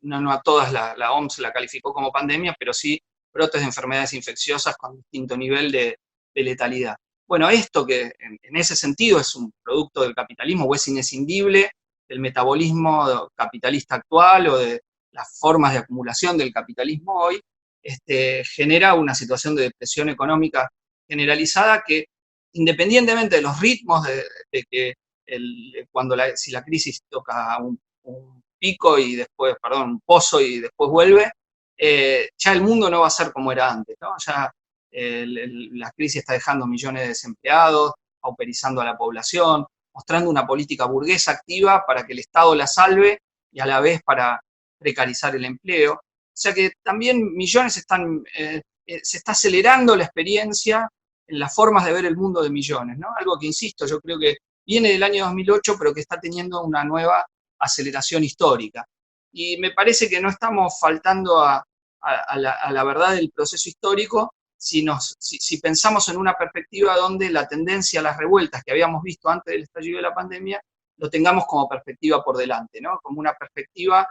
No a todas la OMS la calificó como pandemia, pero sí brotes de enfermedades infecciosas con distinto nivel de letalidad. Bueno, esto que en ese sentido es un producto del capitalismo o es inescindible del metabolismo capitalista actual o de las formas de acumulación del capitalismo hoy, genera una situación de depresión económica generalizada que, independientemente de los ritmos de que si la crisis toca un pico y después, perdón, un pozo y después vuelve, ya el mundo no va a ser como era antes, ¿no? Ya la crisis está dejando millones de desempleados, pauperizando a la población, mostrando una política burguesa activa para que el Estado la salve y a la vez para precarizar el empleo. O sea que también millones se está acelerando la experiencia en las formas de ver el mundo de millones, ¿no? Algo que, insisto, yo creo que viene del año 2008, pero que está teniendo una nueva aceleración histórica. Y me parece que no estamos faltando a la verdad del proceso histórico si pensamos en una perspectiva donde la tendencia a las revueltas que habíamos visto antes del estallido de la pandemia, lo tengamos como perspectiva por delante, ¿no? Como una perspectiva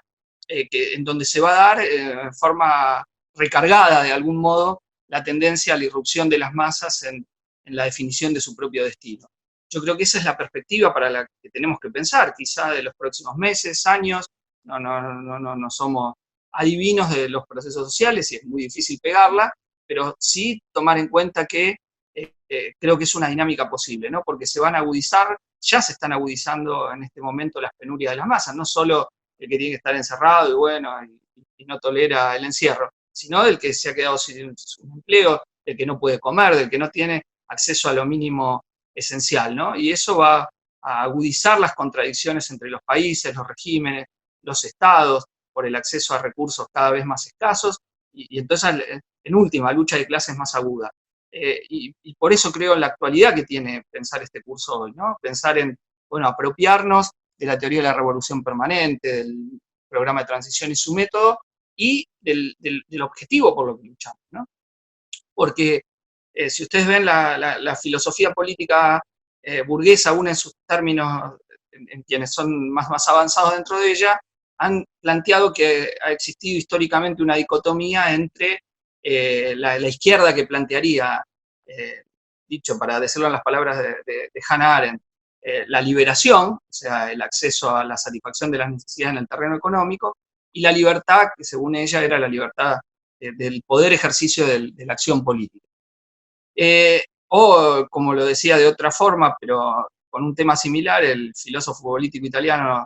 en donde se va a dar en forma recargada de algún modo la tendencia a la irrupción de las masas en la definición de su propio destino. Yo creo que esa es la perspectiva para la que tenemos que pensar, quizá de los próximos meses, años. No somos adivinos de los procesos sociales y es muy difícil pegarla, pero sí tomar en cuenta que creo que es una dinámica posible, ¿no? Porque se van a agudizar, ya se están agudizando en este momento las penurias de las masas, no solo el que tiene que estar encerrado y bueno, y no tolera el encierro, sino del que se ha quedado sin un empleo, del que no puede comer, del que no tiene acceso a lo mínimo esencial, ¿no? Y eso va a agudizar las contradicciones entre los países, los regímenes, los estados, por el acceso a recursos cada vez más escasos, y entonces, en última, lucha de clases más aguda. Y por eso creo en la actualidad que tiene pensar este curso hoy, ¿no? Pensar en, bueno, apropiarnos de la teoría de la revolución permanente, del programa de transición y su método, y del objetivo por lo que luchamos, ¿no? Porque si ustedes ven la filosofía política burguesa, aún en sus términos, en quienes son más avanzados dentro de ella, han planteado que ha existido históricamente una dicotomía entre la izquierda que plantearía, dicho para decirlo en las palabras de Hannah Arendt, la liberación, o sea, el acceso a la satisfacción de las necesidades en el terreno económico, y la libertad, que según ella era la libertad del poder ejercicio de la acción política. O, como lo decía de otra forma, pero con un tema similar, el filósofo político italiano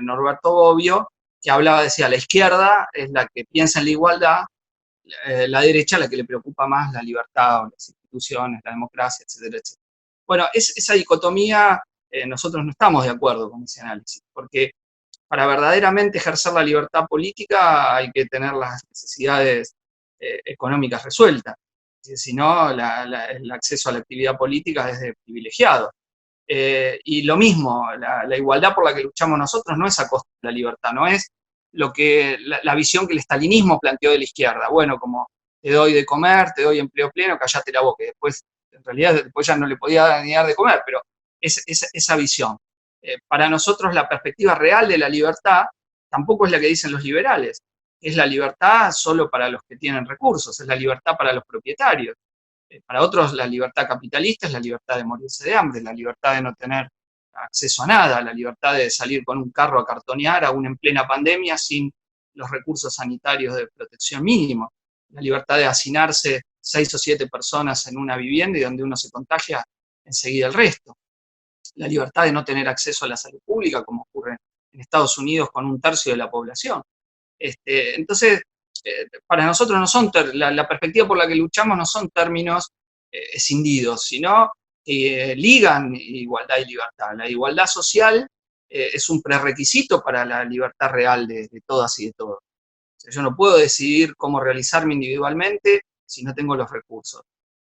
Norberto Bobbio, que decía, la izquierda es la que piensa en la igualdad, la derecha la que le preocupa más la libertad, o las instituciones, la democracia, etcétera, etcétera. Bueno, esa dicotomía nosotros no estamos de acuerdo con ese análisis, porque para verdaderamente ejercer la libertad política hay que tener las necesidades económicas resueltas. Si no, el acceso a la actividad política es de privilegiado. Y lo mismo, la igualdad por la que luchamos nosotros no es a costa de la libertad, no es la visión que el estalinismo planteó de la izquierda. Bueno, como te doy de comer, te doy empleo pleno, callate la boca. Y después, en realidad, después ya no le podía ni dar de comer, pero esa visión. Para nosotros la perspectiva real de la libertad tampoco es la que dicen los liberales. Es la libertad solo para los que tienen recursos, es la libertad para los propietarios. Para otros la libertad capitalista es la libertad de morirse de hambre, la libertad de no tener acceso a nada, la libertad de salir con un carro a cartonear aún en plena pandemia sin los recursos sanitarios de protección mínimo, la libertad de hacinarse 6 o 7 personas en una vivienda y donde uno se contagia enseguida el resto, la libertad de no tener acceso a la salud pública como ocurre en Estados Unidos con 1/3 de la población. Entonces, para nosotros no son la perspectiva por la que luchamos no son términos escindidos, sino que ligan igualdad y libertad. La igualdad social es un prerequisito para la libertad real de todas y de todos. O sea, yo no puedo decidir cómo realizarme individualmente si no tengo los recursos.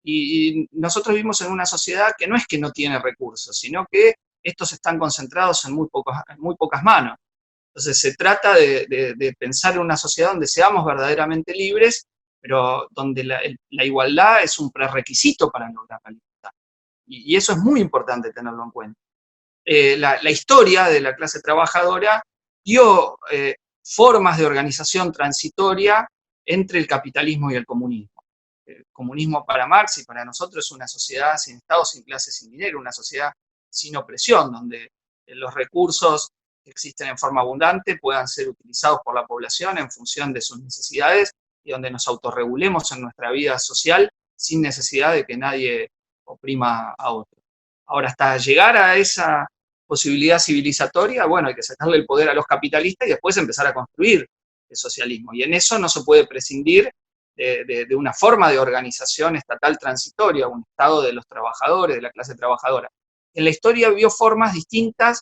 Y nosotros vivimos en una sociedad que no es que no tiene recursos, sino que estos están concentrados en muy pocas manos. Entonces se trata de pensar en una sociedad donde seamos verdaderamente libres, pero donde la igualdad es un prerequisito para lograr la libertad. Y eso es muy importante tenerlo en cuenta. La historia de la clase trabajadora dio formas de organización transitoria entre el capitalismo y el comunismo. El comunismo para Marx y para nosotros es una sociedad sin Estado, sin clase, sin dinero, una sociedad sin opresión, donde los recursos que existen en forma abundante puedan ser utilizados por la población en función de sus necesidades y donde nos autorregulemos en nuestra vida social sin necesidad de que nadie oprima a otro. Ahora, hasta llegar a esa posibilidad civilizatoria, bueno, hay que sacarle el poder a los capitalistas y después empezar a construir el socialismo. Y en eso no se puede prescindir de una forma de organización estatal transitoria, un Estado de los trabajadores, de la clase trabajadora. En la historia vio formas distintas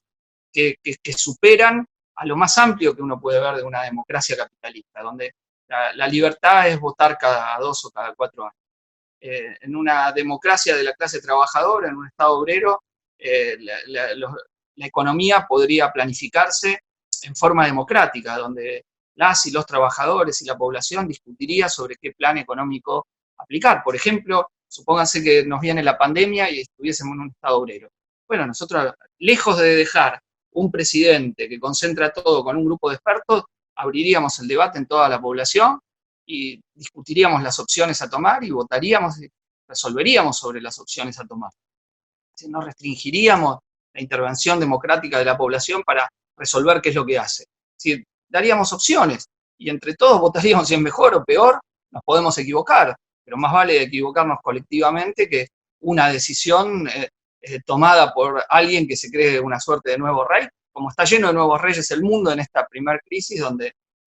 que superan a lo más amplio que uno puede ver de una democracia capitalista, donde la libertad es votar cada 2 o cada 4 años. En una democracia de la clase trabajadora, en un Estado obrero, la economía podría planificarse en forma democrática, donde las y los trabajadores y la población discutiría sobre qué plan económico aplicar. Por ejemplo, supónganse que nos viene la pandemia y estuviésemos en un Estado obrero. Bueno, nosotros, lejos de dejar un presidente que concentra todo con un grupo de expertos, abriríamos el debate en toda la población y discutiríamos las opciones a tomar y votaríamos y resolveríamos sobre las opciones a tomar. No restringiríamos la intervención democrática de la población para resolver qué es lo que hace. Es decir, daríamos opciones y entre todos votaríamos si es mejor o peor, nos podemos equivocar, pero más vale equivocarnos colectivamente que una decisión tomada por alguien que se cree una suerte de nuevo rey, como está lleno de nuevos reyes el mundo en esta primera crisis,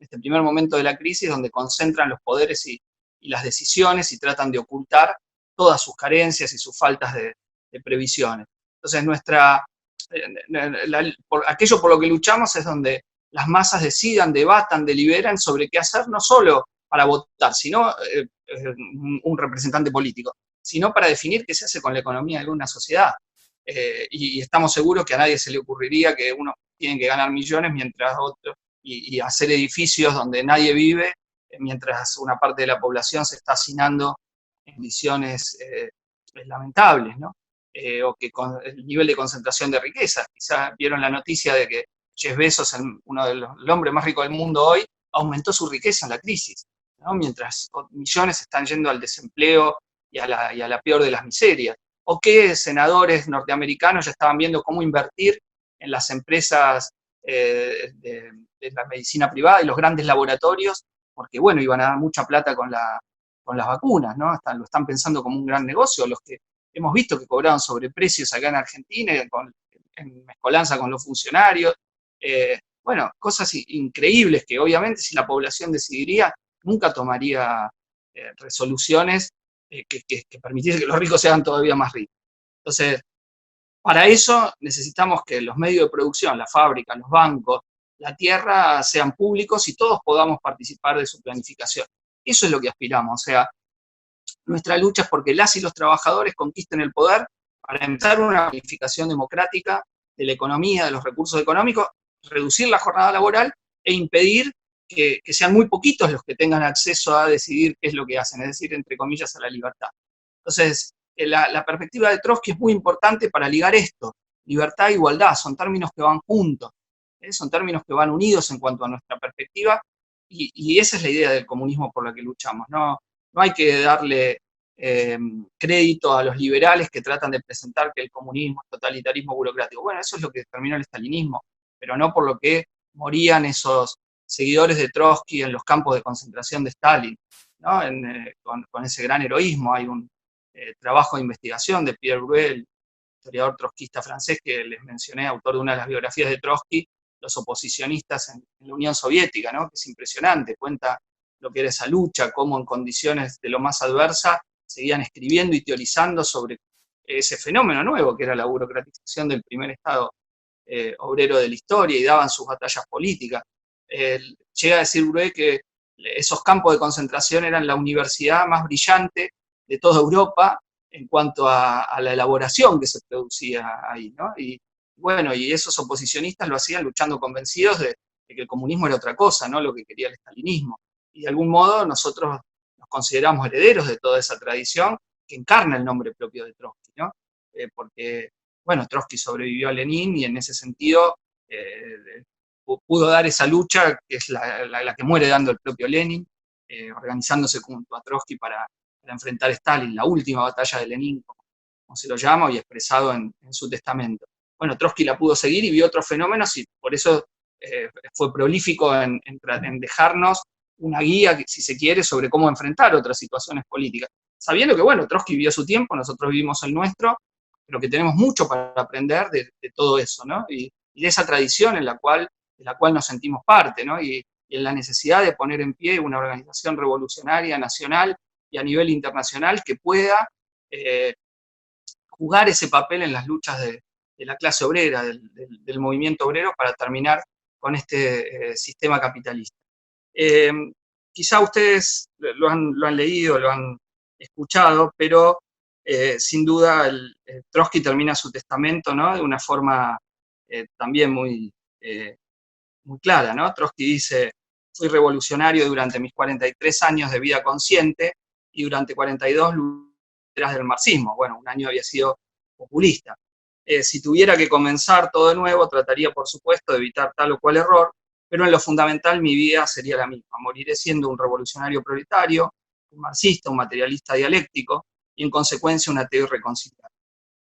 este primer momento de la crisis, donde concentran los poderes y las decisiones y tratan de ocultar todas sus carencias y sus faltas de previsiones. Entonces, aquello por lo que luchamos es donde las masas decidan, debatan, deliberen sobre qué hacer, no solo para votar, sino un representante político, sino para definir qué se hace con la economía de una sociedad. Y estamos seguros que a nadie se le ocurriría que unos tienen que ganar millones mientras otros, y hacer edificios donde nadie vive, mientras una parte de la población se está hacinando en condiciones lamentables, ¿no? O que con el nivel de concentración de riqueza. Quizás vieron la noticia de que Jeff Bezos, el hombre más rico del mundo hoy, aumentó su riqueza en la crisis, ¿no? Mientras millones están yendo al desempleo y a la peor de las miserias. O que senadores norteamericanos ya estaban viendo cómo invertir en las empresas de la medicina privada y los grandes laboratorios, porque bueno, iban a dar mucha plata con las vacunas, ¿no? Lo están pensando como un gran negocio. Los que hemos visto que cobraron sobreprecios acá en Argentina, en mezcolanza con los funcionarios. Bueno, cosas increíbles que obviamente si la población decidiría, nunca tomaría resoluciones que permitiesen que los ricos se hagan todavía más ricos. Entonces, para eso necesitamos que los medios de producción, la fábrica, los bancos, la tierra sean públicos y todos podamos participar de su planificación. Eso es lo que aspiramos. O sea, nuestra lucha es porque las y los trabajadores conquisten el poder para empezar una planificación democrática de la economía, de los recursos económicos, reducir la jornada laboral e impedir que sean muy poquitos los que tengan acceso a decidir qué es lo que hacen, es decir, entre comillas, a la libertad. Entonces, la perspectiva de Trotsky es muy importante para ligar esto. Libertad e igualdad son términos que van juntos, son términos que van unidos en cuanto a nuestra perspectiva, y esa es la idea del comunismo por la que luchamos. No hay que darle crédito a los liberales que tratan de presentar que el comunismo es totalitarismo burocrático. Bueno, eso es lo que determinó el estalinismo, pero no por lo que morían esos seguidores de Trotsky en los campos de concentración de Stalin, ¿no? Con ese gran heroísmo. Hay un trabajo de investigación de Pierre Bruel, historiador trotskista francés que les mencioné, autor de una de las biografías de Trotsky, los oposicionistas en la Unión Soviética, ¿no? Que es impresionante, cuenta lo que era esa lucha, cómo en condiciones de lo más adversa seguían escribiendo y teorizando sobre ese fenómeno nuevo que era la burocratización del primer Estado obrero de la historia, y daban sus batallas políticas. Llega a decir Bruel que esos campos de concentración eran la universidad más brillante de toda Europa en cuanto a la elaboración que se producía ahí, ¿no? Y bueno, y esos oposicionistas lo hacían luchando convencidos de que el comunismo era otra cosa, ¿no? Lo que quería el estalinismo. Y de algún modo nosotros nos consideramos herederos de toda esa tradición que encarna el nombre propio de Trotsky, ¿no? Porque, bueno, Trotsky sobrevivió a Lenin y en ese sentido pudo dar esa lucha, que es la que muere dando el propio Lenin, organizándose junto a Trotsky para enfrentar a Stalin, la última batalla de Lenin, como se lo llama, y expresado en su testamento. Bueno, Trotsky la pudo seguir y vio otros fenómenos, y por eso fue prolífico en dejarnos una guía, si se quiere, sobre cómo enfrentar otras situaciones políticas. Sabiendo que, bueno, Trotsky vivió su tiempo, nosotros vivimos el nuestro, pero que tenemos mucho para aprender de todo eso, ¿no? Y de esa tradición de la cual nos sentimos parte, ¿no? Y en la necesidad de poner en pie una organización revolucionaria nacional y a nivel internacional que pueda jugar ese papel en las luchas de la clase obrera, del movimiento obrero, para terminar con este sistema capitalista. Quizá ustedes lo han leído, lo han escuchado, pero sin duda Trotsky termina su testamento, ¿no? De una forma también muy clara, ¿no? Trotsky dice: fui revolucionario durante mis 43 años de vida consciente y durante 42 detrás del marxismo. Bueno, un año había sido populista. Si tuviera que comenzar todo de nuevo, trataría, por supuesto, de evitar tal o cual error, pero en lo fundamental mi vida sería la misma. Moriré siendo un revolucionario proletario, un marxista, un materialista dialéctico y, en consecuencia, un ateo irreconciliable.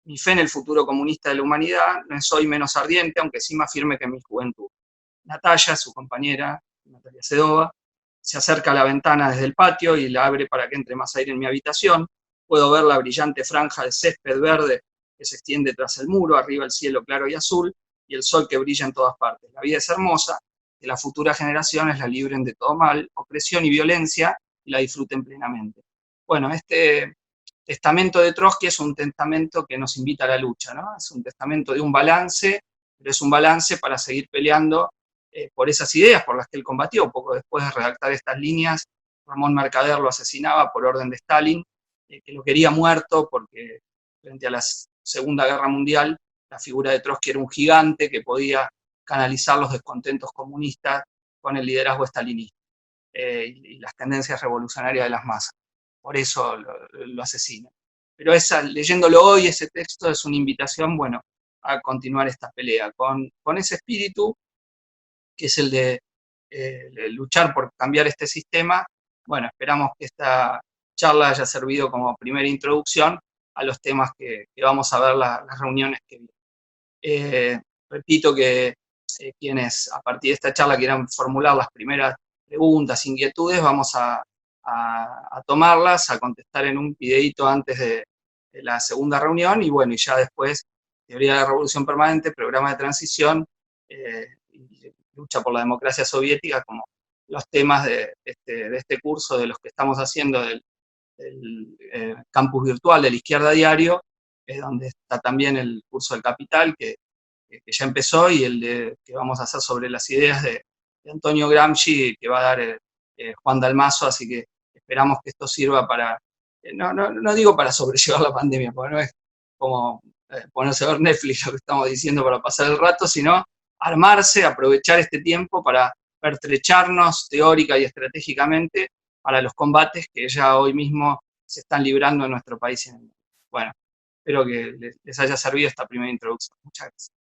Mi fe en el futuro comunista de la humanidad no es hoy menos ardiente, aunque sí más firme que en mi juventud. Natalia, su compañera, Natalia Sedova, se acerca a la ventana desde el patio y la abre para que entre más aire en mi habitación. Puedo ver la brillante franja de césped verde que se extiende tras el muro, arriba el cielo claro y azul, y el sol que brilla en todas partes. La vida es hermosa, que las futuras generaciones la libren de todo mal, opresión y violencia, y la disfruten plenamente. Bueno, este testamento de Trotsky es un testamento que nos invita a la lucha, ¿no? Es un testamento de un balance, pero es un balance para seguir peleando por esas ideas por las que él combatió. Poco después de redactar estas líneas, Ramón Mercader lo asesinaba por orden de Stalin, que lo quería muerto porque frente a la Segunda Guerra Mundial la figura de Trotsky era un gigante que podía canalizar los descontentos comunistas con el liderazgo stalinista y las tendencias revolucionarias de las masas. Por eso lo asesinan. Pero leyéndolo hoy, ese texto es una invitación, bueno, a continuar esta pelea con ese espíritu que es el de luchar por cambiar este sistema. Bueno, esperamos que esta charla haya servido como primera introducción a los temas que vamos a ver las reuniones que vienen. Repito que quienes a partir de esta charla quieran formular las primeras preguntas, inquietudes, vamos a tomarlas, a contestar en un videíto antes de la segunda reunión, y bueno, y ya después, teoría de la revolución permanente, programa de transición, y lucha por la democracia soviética, como los temas de este curso, de los que estamos haciendo del campus virtual de la Izquierda Diario, donde está también el curso del Capital, que ya empezó, y el que vamos a hacer sobre las ideas de Antonio Gramsci, que va a dar Juan Dalmazo, así que esperamos que esto sirva para, no digo para sobrellevar la pandemia, porque no es como ponerse a ver Netflix, lo que estamos diciendo, para pasar el rato, sino armarse, aprovechar este tiempo para pertrecharnos teórica y estratégicamente para los combates que ya hoy mismo se están librando en nuestro país y en el mundo. Bueno, espero que les haya servido esta primera introducción. Muchas gracias.